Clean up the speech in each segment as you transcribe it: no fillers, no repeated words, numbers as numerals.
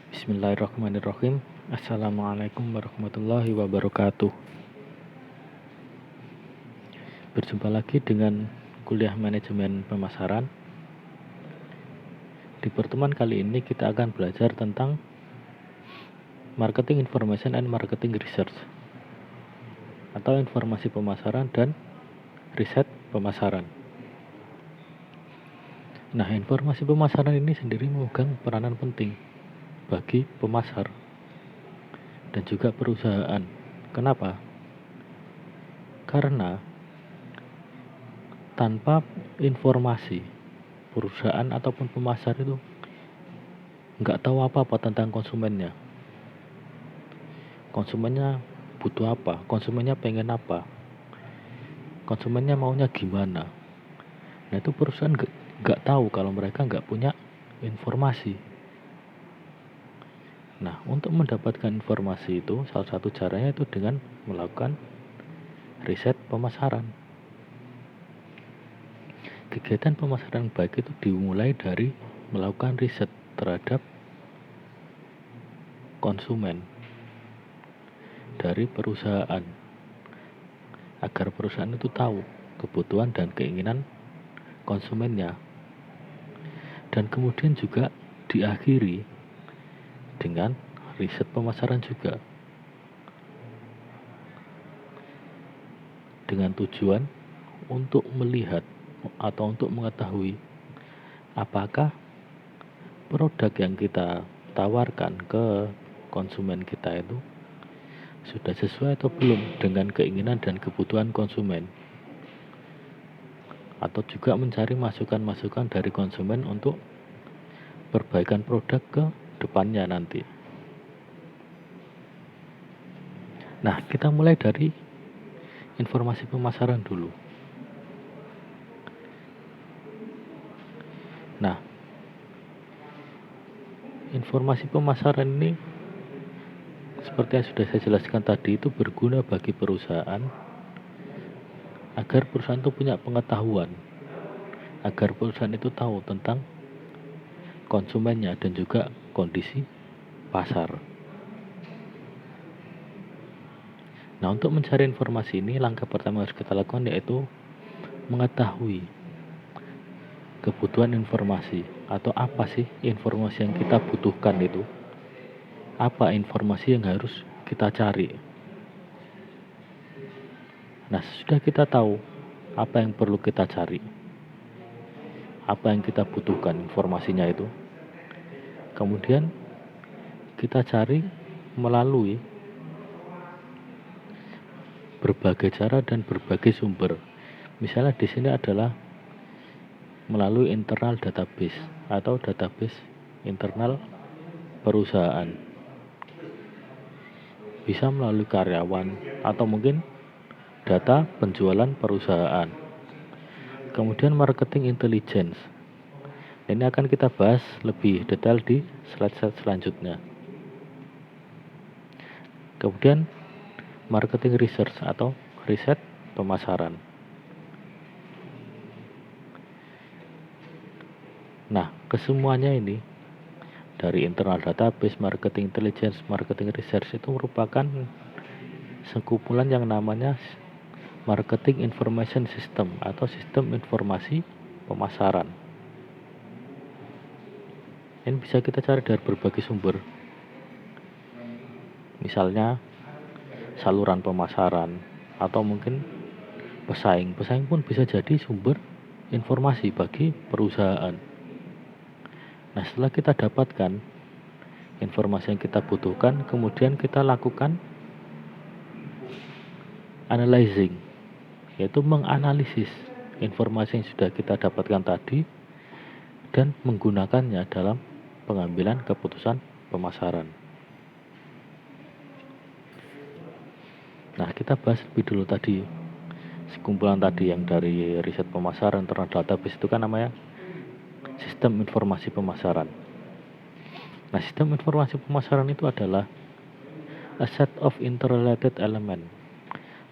Bismillahirrahmanirrahim. Assalamualaikum warahmatullahi wabarakatuh. Berjumpa lagi dengan kuliah manajemen pemasaran. Di pertemuan kali ini kita akan belajar tentang marketing information and marketing research, atau informasi pemasaran dan riset pemasaran. Nah, informasi pemasaran ini sendiri memegang peranan penting bagi pemasar dan juga perusahaan. Kenapa? Karena tanpa informasi, perusahaan ataupun pemasar itu nggak tahu apa-apa tentang konsumennya. Konsumennya butuh apa, konsumennya pengen apa, konsumennya maunya gimana. Nah, itu perusahaan nggak tahu kalau mereka nggak punya informasi. Nah, untuk mendapatkan informasi itu salah satu caranya itu dengan melakukan riset pemasaran. Kegiatan pemasaran baik itu dimulai dari melakukan riset terhadap konsumen dari perusahaan, agar perusahaan itu tahu kebutuhan dan keinginan konsumennya, dan kemudian juga diakhiri dengan riset pemasaran juga, dengan tujuan untuk melihat atau untuk mengetahui apakah produk yang kita tawarkan ke konsumen kita itu sudah sesuai atau belum dengan keinginan dan kebutuhan konsumen, atau juga mencari masukan-masukan dari konsumen untuk perbaikan produk ke depannya nanti. Nah, kita mulai dari informasi pemasaran dulu. Nah, informasi pemasaran ini seperti yang sudah saya jelaskan tadi itu berguna bagi perusahaan agar perusahaan itu punya pengetahuan, agar perusahaan itu tahu tentang konsumennya dan juga kondisi pasar. Nah, untuk mencari informasi ini, langkah pertama yang harus kita lakukan yaitu mengetahui kebutuhan informasi, atau apa sih informasi yang kita butuhkan itu. Apa informasi yang harus kita cari. Nah, sudah kita tahu apa yang perlu kita cari, apa yang kita butuhkan informasinya itu, kemudian kita cari melalui berbagai cara dan berbagai sumber. Misalnya di sini adalah melalui internal database atau database internal perusahaan. Bisa melalui karyawan atau mungkin data penjualan perusahaan. Kemudian marketing intelligence. Ini akan kita bahas lebih detail di slide selanjutnya. Kemudian marketing research atau riset pemasaran. Nah, kesemuanya ini dari internal database, marketing intelligence, marketing research itu merupakan sekumpulan yang namanya marketing information system atau sistem informasi pemasaran. Ini bisa kita cari dari berbagai sumber. Misalnya saluran pemasaran atau mungkin pesaing. Pesaing pun bisa jadi sumber informasi bagi perusahaan. Nah, setelah kita dapatkan informasi yang kita butuhkan, kemudian kita lakukan analyzing, yaitu menganalisis informasi yang sudah kita dapatkan tadi dan menggunakannya dalam pengambilan keputusan pemasaran. Nah, kita bahas lebih dulu tadi sekumpulan tadi yang dari riset pemasaran terhadap database itu kan namanya sistem informasi pemasaran. Nah, sistem informasi pemasaran itu adalah a set of interrelated element,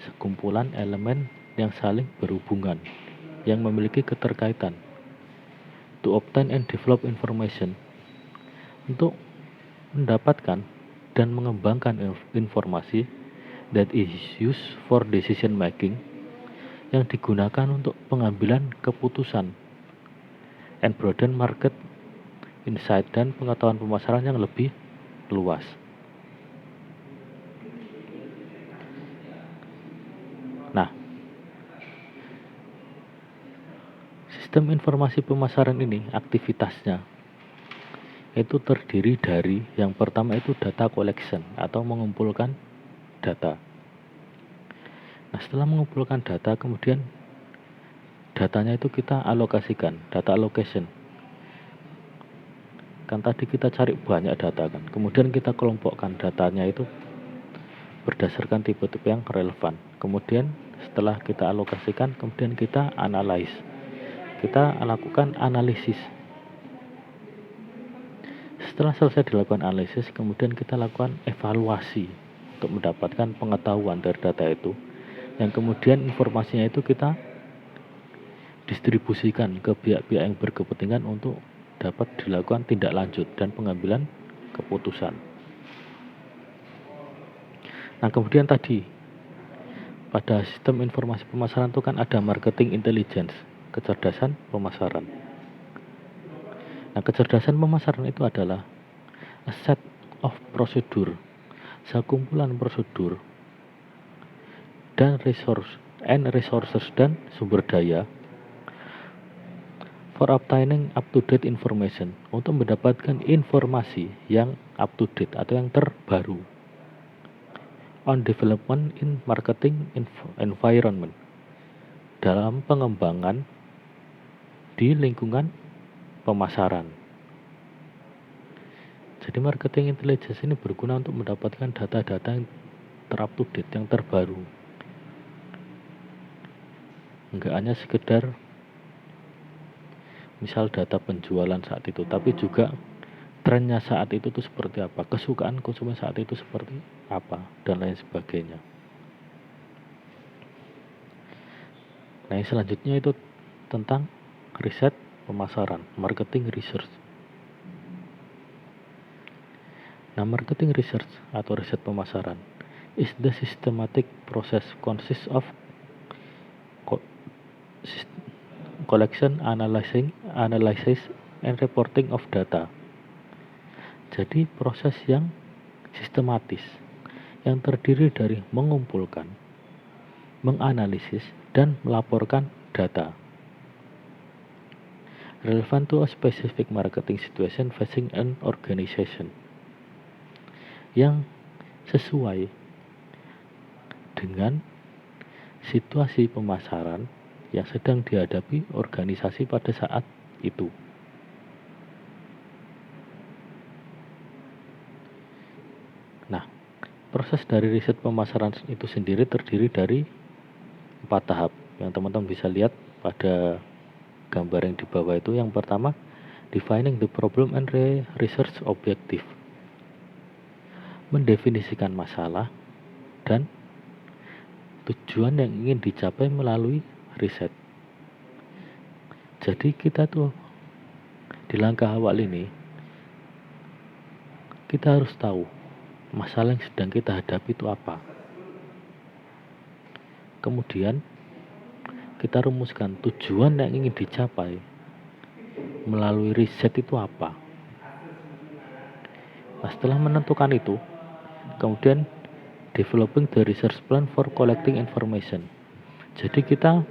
sekumpulan elemen yang saling berhubungan, yang memiliki keterkaitan, to obtain and develop information, untuk mendapatkan dan mengembangkan informasi that is used for decision making, yang digunakan untuk pengambilan keputusan, and broaden market insight, dan pengetahuan pemasaran yang lebih luas. Nah, sistem informasi pemasaran ini aktivitasnya itu terdiri dari, yang pertama itu data collection atau mengumpulkan data. Nah, setelah mengumpulkan data, kemudian datanya itu kita alokasikan, data allocation. Kan tadi kita cari banyak data kan, kemudian kita kelompokkan datanya itu berdasarkan tipe-tipe yang relevan. Kemudian setelah kita alokasikan, kemudian kita analyze, kita lakukan analisis. Setelah selesai dilakukan analisis, kemudian kita lakukan evaluasi untuk mendapatkan pengetahuan dari data itu, yang kemudian informasinya itu kita distribusikan ke pihak-pihak yang berkepentingan untuk dapat dilakukan tindak lanjut dan pengambilan keputusan. Nah, kemudian tadi pada sistem informasi pemasaran itu kan ada marketing intelligence, kecerdasan pemasaran. Nah, kecerdasan pemasaran itu adalah a set of procedure, sekumpulan prosedur dan resources dan sumber daya for obtaining up-to-date information, untuk mendapatkan informasi yang up-to-date atau yang terbaru on development in marketing environment, dalam pengembangan di lingkungan pemasaran. Jadi marketing intelligence ini berguna untuk mendapatkan data-data yang ter-up-to-date, yang terbaru. Enggak hanya sekedar misal data penjualan saat itu, tapi juga trennya saat itu tuh seperti apa, kesukaan konsumen saat itu seperti apa, dan lain sebagainya. Nah, yang selanjutnya itu tentang riset pemasaran, marketing research. Nah, marketing research atau riset pemasaran is the systematic process consists of collection, analysis, and reporting of data. Jadi proses yang sistematis yang terdiri dari mengumpulkan, menganalisis, dan melaporkan data relevant to a specific marketing situation facing an organization, yang sesuai dengan situasi pemasaran yang sedang dihadapi organisasi pada saat itu. Nah, proses dari riset pemasaran itu sendiri terdiri dari 4 tahap yang teman-teman bisa lihat pada gambar yang di bawah itu. Yang pertama, defining the problem and research objective, mendefinisikan masalah dan tujuan yang ingin dicapai melalui riset. Jadi kita tuh di langkah awal ini kita harus tahu masalah yang sedang kita hadapi itu apa. Kemudian kita rumuskan tujuan yang ingin dicapai melalui riset itu apa. Nah, setelah menentukan itu, kemudian developing the research plan for collecting information. Jadi kita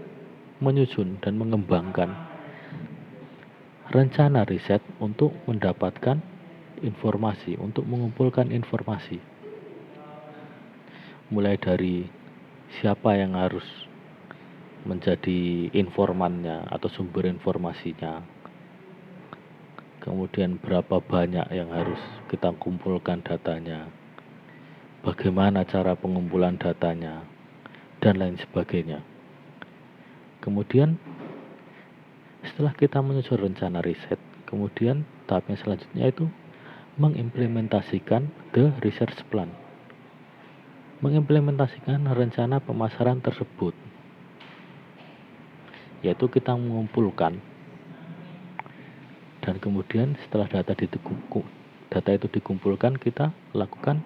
menyusun dan mengembangkan rencana riset untuk mendapatkan informasi, untuk mengumpulkan informasi. Mulai dari siapa yang harus menjadi informannya atau sumber informasinya, kemudian berapa banyak yang harus kita kumpulkan datanya, bagaimana cara pengumpulan datanya, dan lain sebagainya. Kemudian setelah kita menyusun rencana riset, kemudian tahap yang selanjutnya itu mengimplementasikan the research plan, mengimplementasikan rencana pemasaran tersebut, yaitu kita mengumpulkan, dan kemudian setelah data data itu dikumpulkan, kita lakukan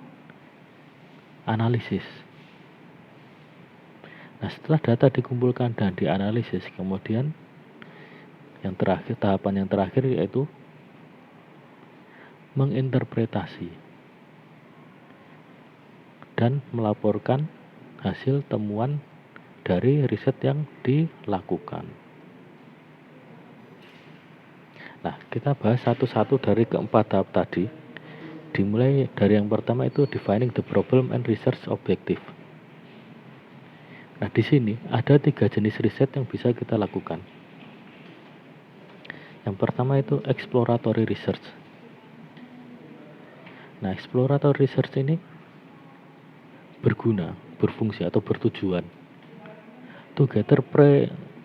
analisis. Nah, setelah data dikumpulkan dan dianalisis, kemudian tahapan yang terakhir yaitu menginterpretasi dan melaporkan hasil temuan dari riset yang dilakukan. Nah, kita bahas satu-satu dari keempat tahap tadi. Dimulai dari yang pertama itu defining the problem and research objective. Nah, di sini ada 3 jenis riset yang bisa kita lakukan. Yang pertama itu exploratory research. Nah, exploratory research ini berfungsi atau bertujuan to gather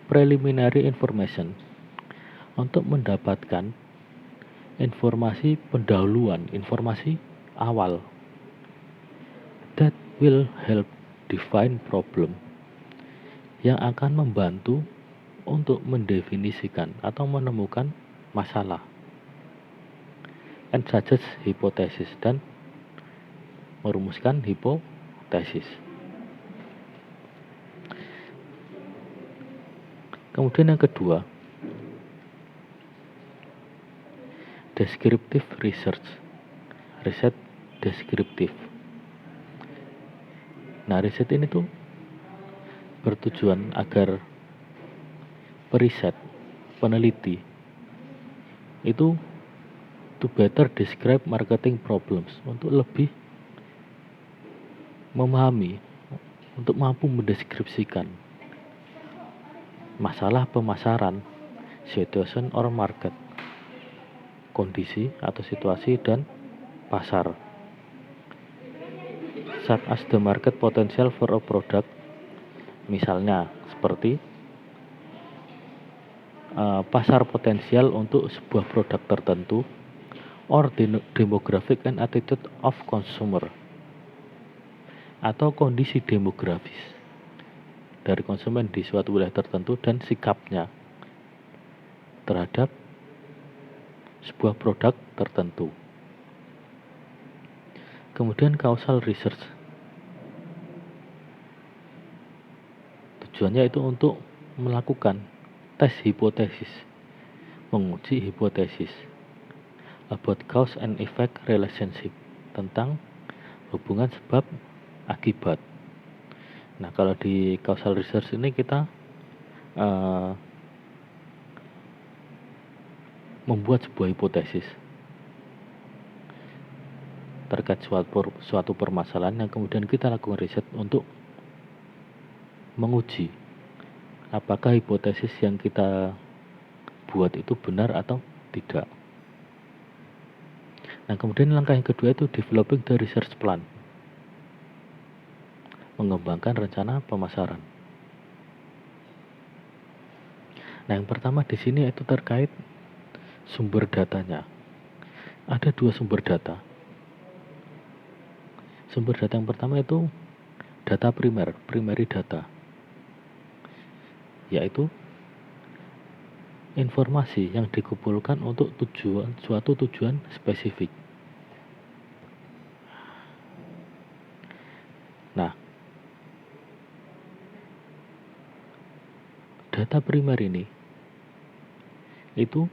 preliminary information, untuk mendapatkan informasi pendahuluan, informasi awal that will help define problem, yang akan membantu untuk mendefinisikan atau menemukan masalah, and suggest hypothesis, dan merumuskan hipotesis. Kemudian yang kedua, descriptive research, riset deskriptif. Nah, riset ini tuh bertujuan agar peneliti itu to better describe marketing problems, untuk lebih memahami, untuk mampu mendeskripsikan masalah pemasaran, situation or market, kondisi atau situasi dan pasar, such as the market potential for a product, misalnya seperti pasar potensial untuk sebuah produk tertentu, or demographic and attitude of consumer, atau kondisi demografis dari konsumen di suatu wilayah tertentu dan sikapnya terhadap sebuah produk tertentu. Kemudian causal research, tujuannya itu untuk melakukan tes hipotesis, menguji hipotesis about cause and effect relationship, tentang hubungan sebab akibat. Nah, kalau di causal research ini kita membuat sebuah hipotesis terkait suatu permasalahan yang kemudian kita lakukan riset untuk menguji apakah hipotesis yang kita buat itu benar atau tidak. Nah, kemudian langkah yang kedua itu developing the research plan, mengembangkan rencana pemasaran. Nah, yang pertama di sini itu terkait sumber datanya. Ada 2 sumber data. Sumber data yang pertama itu data primary data, yaitu informasi yang dikumpulkan untuk suatu tujuan spesifik. Nah, data primer ini itu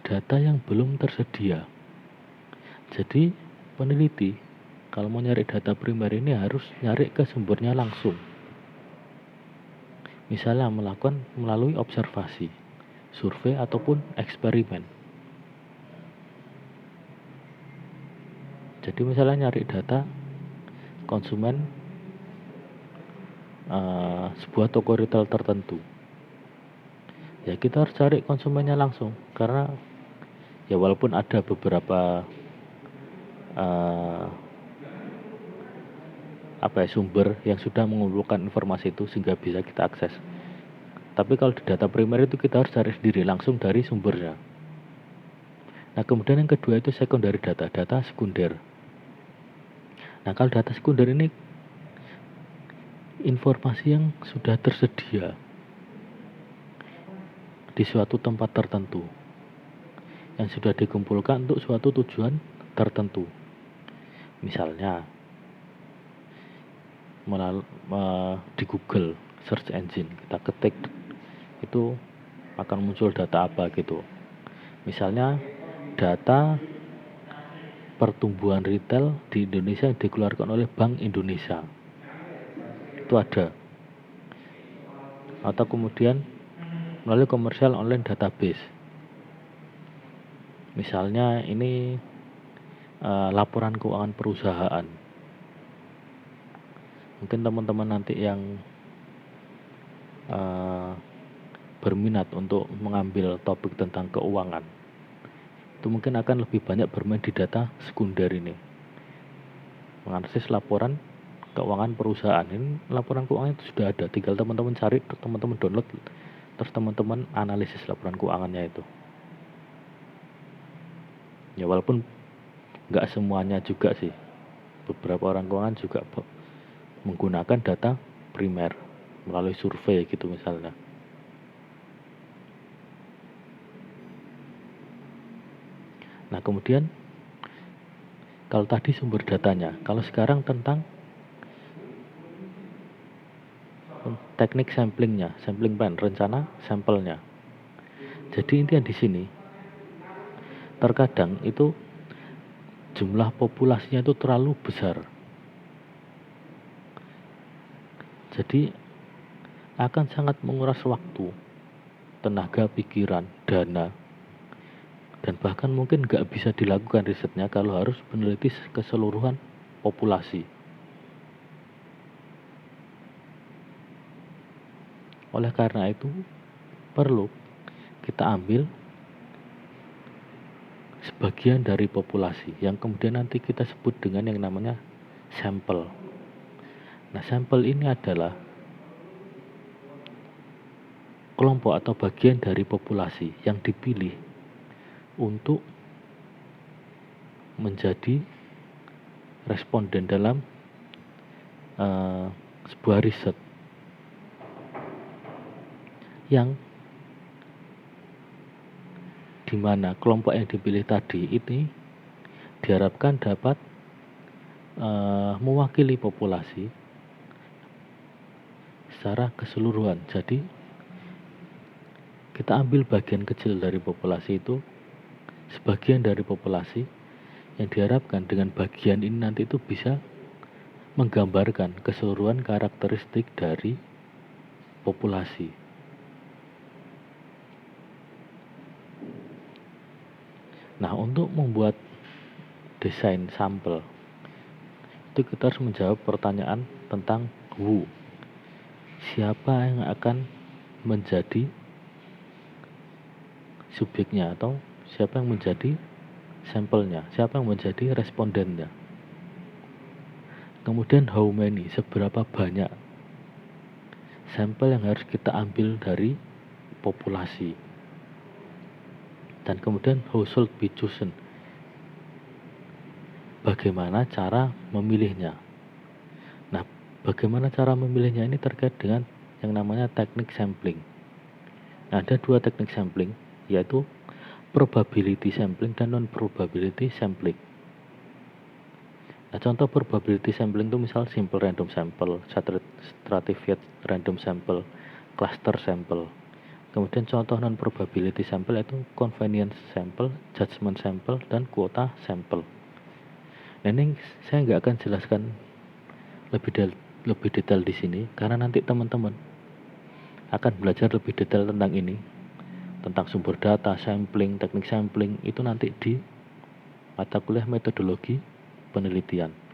data yang belum tersedia. Jadi peneliti kalau mau nyari data primer ini harus nyari ke sumbernya langsung. Misalnya melakukan melalui observasi, survei ataupun eksperimen. Jadi misalnya nyari data konsumen sebuah toko retail tertentu, ya kita harus cari konsumennya langsung, karena ya walaupun ada beberapa sumber yang sudah mengumpulkan informasi itu sehingga bisa kita akses, tapi kalau di data primer itu kita harus cari sendiri langsung dari sumbernya. Nah, kemudian yang kedua itu secondary data sekunder. Nah, kalau data sekunder ini informasi yang sudah tersedia di suatu tempat tertentu, yang sudah dikumpulkan untuk suatu tujuan tertentu. Misalnya di Google search engine kita ketik itu akan muncul data apa gitu. Misalnya data pertumbuhan retail di Indonesia yang dikeluarkan oleh Bank Indonesia. Itu ada. Atau kemudian melalui komersial online database. Misalnya ini laporan keuangan perusahaan. Mungkin teman-teman nanti yang berminat untuk mengambil topik tentang keuangan, itu mungkin akan lebih banyak bermain di data sekunder ini, menganalisis laporan keuangan perusahaan. Ini laporan keuangan itu sudah ada, tinggal teman-teman cari, teman-teman download, terus teman-teman analisis laporan keuangannya itu. Ya walaupun nggak semuanya juga sih, beberapa orang keuangan juga menggunakan data primer melalui survei gitu misalnya. Nah kemudian kalau tadi sumber datanya, kalau sekarang tentang teknik samplingnya, sampling plan, rencana sampelnya. Jadi intinya di sini terkadang itu jumlah populasinya itu terlalu besar. Jadi akan sangat menguras waktu, tenaga, pikiran, dana, dan bahkan mungkin nggak bisa dilakukan risetnya kalau harus meneliti keseluruhan populasi. Oleh karena itu perlu kita ambil sebagian dari populasi yang kemudian nanti kita sebut dengan yang namanya sampel. Nah sampel ini adalah kelompok atau bagian dari populasi yang dipilih untuk menjadi responden dalam sebuah riset yang dimana kelompok yang dipilih tadi ini diharapkan dapat mewakili populasi secara keseluruhan. Jadi kita ambil bagian kecil dari populasi itu, sebagian dari populasi yang diharapkan dengan bagian ini nanti itu bisa menggambarkan keseluruhan karakteristik dari populasi. Nah, untuk membuat desain sampel itu kita harus menjawab pertanyaan tentang who. Siapa yang akan menjadi subjeknya atau siapa yang menjadi sampelnya, siapa yang menjadi respondennya. Kemudian how many, seberapa banyak sampel yang harus kita ambil dari populasi. Dan kemudian how should be chosen, bagaimana cara memilihnya. Nah, bagaimana cara memilihnya ini terkait dengan yang namanya teknik sampling. Nah, ada dua teknik sampling, yaitu probability sampling dan non-probability sampling. Nah, contoh probability sampling itu misal simple random sample, stratified random sample, cluster sample. Kemudian contoh non-probability sample itu convenience sample, judgment sample, dan quota sample. Nah, ini saya nggak akan jelaskan lebih detail di sini karena nanti teman-teman akan belajar lebih detail tentang ini, tentang sumber data, sampling, teknik sampling itu nanti di mata kuliah metodologi penelitian.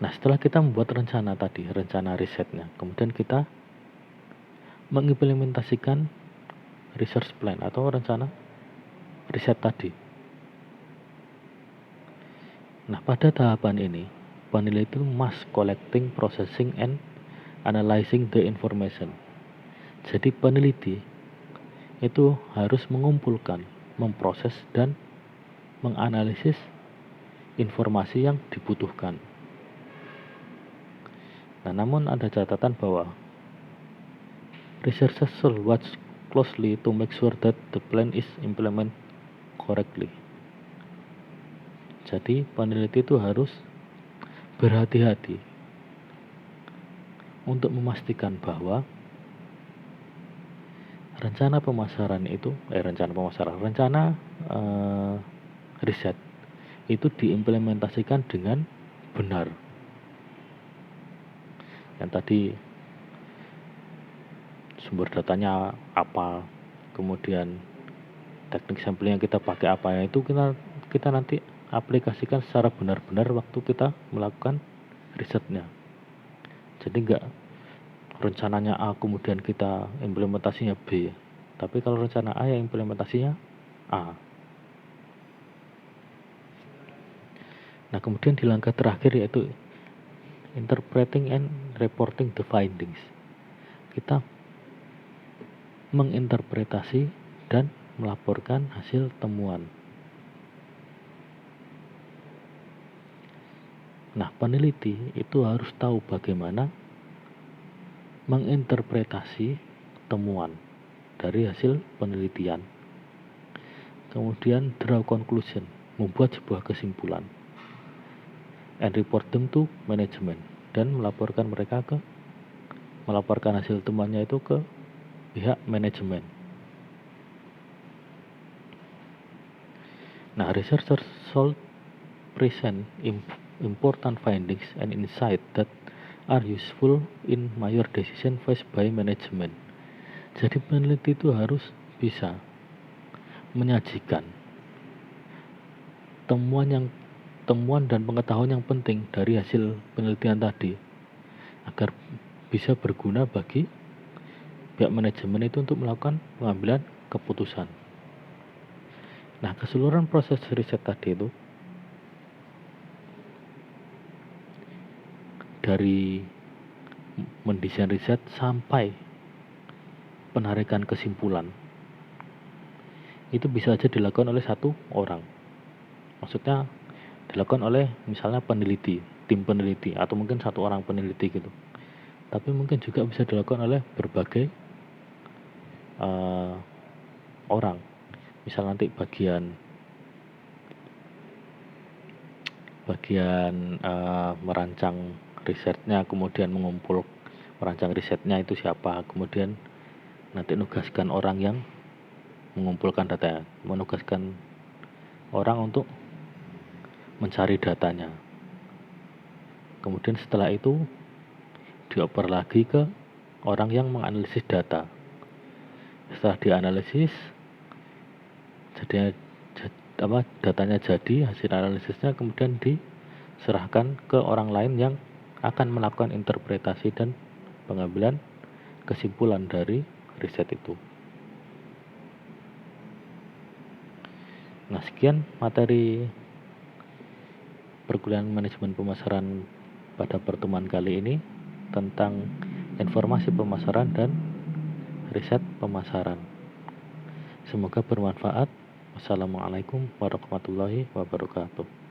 Nah, setelah kita membuat rencana tadi, rencana risetnya, kemudian kita mengimplementasikan research plan atau rencana riset tadi. Nah, pada tahapan ini, peneliti must collecting, processing, and analyzing the information. Jadi peneliti itu harus mengumpulkan, memproses, dan menganalisis informasi yang dibutuhkan. Nah, namun ada catatan bahwa researchers should watch closely to make sure that the plan is implemented correctly. Jadi peneliti itu harus berhati-hati untuk memastikan bahwa rencana riset itu diimplementasikan dengan benar. Yang tadi sumber datanya apa, kemudian teknik sampling yang kita pakai apa, ya itu kita nanti aplikasikan secara benar-benar waktu kita melakukan risetnya. Jadi enggak rencananya A kemudian kita implementasinya B, tapi kalau rencana A ya implementasinya A. Nah, kemudian di langkah terakhir yaitu interpreting and reporting the findings. Kita menginterpretasi dan melaporkan hasil temuan. Nah, peneliti itu harus tahu bagaimana menginterpretasi temuan dari hasil penelitian. Kemudian draw conclusion, membuat sebuah kesimpulan. And report them to management, dan melaporkan hasil temuannya itu ke pihak manajemen. Nah, researchers should present important findings and insight that are useful in major decision faced by management. Jadi peneliti itu harus bisa menyajikan temuan dan pengetahuan yang penting dari hasil penelitian tadi agar bisa berguna bagi pihak manajemen itu untuk melakukan pengambilan keputusan. Nah, keseluruhan proses riset tadi itu dari mendesain riset sampai penarikan kesimpulan itu bisa saja dilakukan oleh satu orang. Maksudnya dilakukan oleh misalnya tim peneliti atau mungkin satu orang peneliti gitu. Tapi mungkin juga bisa dilakukan oleh berbagai orang. Misal nanti bagian merancang risetnya, kemudian merancang risetnya itu siapa, kemudian nanti nugaskan orang yang mengumpulkan data, menugaskan orang untuk mencari datanya. Kemudian setelah itu dioper lagi ke orang yang menganalisis data. Setelah dianalisis, datanya jadi, hasil analisisnya kemudian diserahkan ke orang lain yang akan melakukan interpretasi dan pengambilan kesimpulan dari riset itu. Nah, sekian materi perkuliahan manajemen pemasaran pada pertemuan kali ini tentang informasi pemasaran dan riset pemasaran. Semoga bermanfaat. Wassalamualaikum warahmatullahi wabarakatuh.